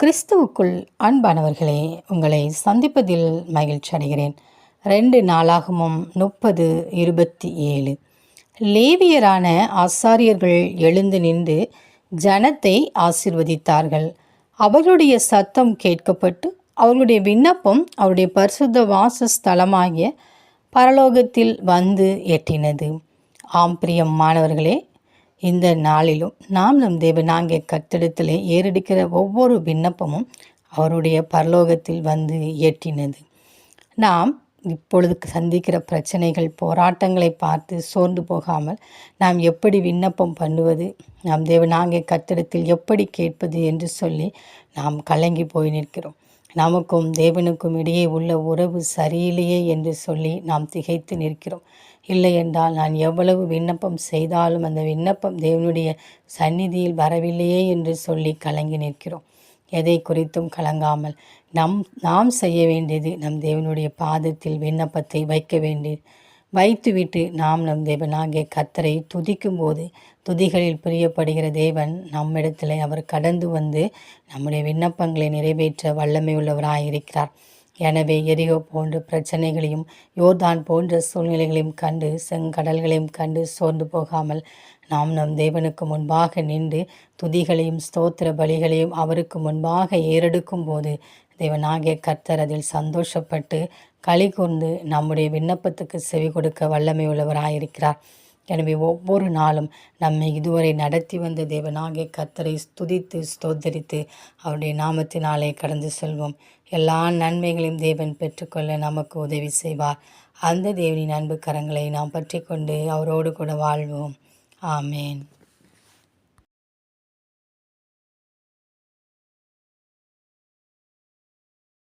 கிறிஸ்துவுக்குள் அன்பானவர்களே, உங்களை சந்திப்பதில் மகிழ்ச்சி அடைகிறேன். 2 நாளாகமம் 30:27. லேவியரான ஆசாரியர்கள் எழுந்து நின்று ஜனத்தை ஆசீர்வதித்தார்கள். அவர்களுடைய சத்தம் கேட்கப்பட்டு அவர்களுடைய விண்ணப்பம் அவருடைய பரிசுத்த வாசஸ்தலமாகிய பரலோகத்தில் வந்து எட்டினது. ஆம் பிரியமானவர்களே, இந்த நாளிலும் நாம் நம் தேவனாகிய கர்த்தரிடத்திலே ஏறெடுக்கிற ஒவ்வொரு விண்ணப்பமும் அவருடைய பரலோகத்தில் வந்து எட்டினது. நாம் இப்பொழுது சந்திக்கிற பிரச்சனைகள், போராட்டங்களை பார்த்து சோர்ந்து போகாமல் நாம் எப்படி விண்ணப்பம் பண்ணுவது, நாம் தேவனாகிய கர்த்தரிடத்தில் எப்படி கேட்பது என்று சொல்லி நாம் கலங்கி போய் நிற்கிறோம். நமக்கும் தேவனுக்கும் இடையே உள்ள உறவு சரியில்லையே என்று சொல்லி நாம் திகைத்து நிற்கிறோம். இல்லை என்றால் நான் எவ்வளவு விண்ணப்பம் செய்தாலும் அந்த விண்ணப்பம் தேவனுடைய சந்நிதியில் வரவில்லையே என்று சொல்லி கலங்கி நிற்கிறோம். எதை குறித்தும் கலங்காமல் நாம் செய்ய வேண்டியது நம் தேவனுடைய பாதத்தில் விண்ணப்பத்தை வைத்துவிட்டு நாம் நம் தேவனாகிய கர்த்தரை துதிக்கும் போது, துதிகளில் பிரியப்படுகிற தேவன் நம்மிடத்தில் அவர் கடந்து வந்து நம்முடைய விண்ணப்பங்களை நிறைவேற்ற வல்லமை உள்ளவராயிருக்கிறார். எனவே எரிகோ போன்ற பிரச்சனைகளையும் யோர்தான் போன்ற சூழ்நிலைகளையும் கண்டு, செங்கடல்களையும் கண்டு சோர்ந்து போகாமல் நாம் நம் தேவனுக்கு முன்பாக நின்று துதிகளையும் ஸ்தோத்திர பலிகளையும் அவருக்கு முன்பாக ஏறெடுக்கும் போது தேவனாகிய கர்த்தர் அதில் சந்தோஷப்பட்டு களி கூர்ந்து நம்முடைய விண்ணப்பத்துக்கு செவி கொடுக்க வல்லமை உள்ளவராயிருக்கிறார். எனவே ஒவ்வொரு நாளும் நம்மை இதுவரை நடத்தி வந்த தேவனாகிய கர்த்தரை துதித்து ஸ்தோத்தரித்து அவருடைய நாமத்தினாலே கடந்து செல்வோம். எல்லா நன்மைகளையும் தேவன் பெற்றுக்கொள்ள நமக்கு உதவி செய்வார். அந்த தேவனின் அன்பு கரங்களை நாம் பற்றி கொண்டு அவரோடு கூட வாழ்வோம். ஆமேன்.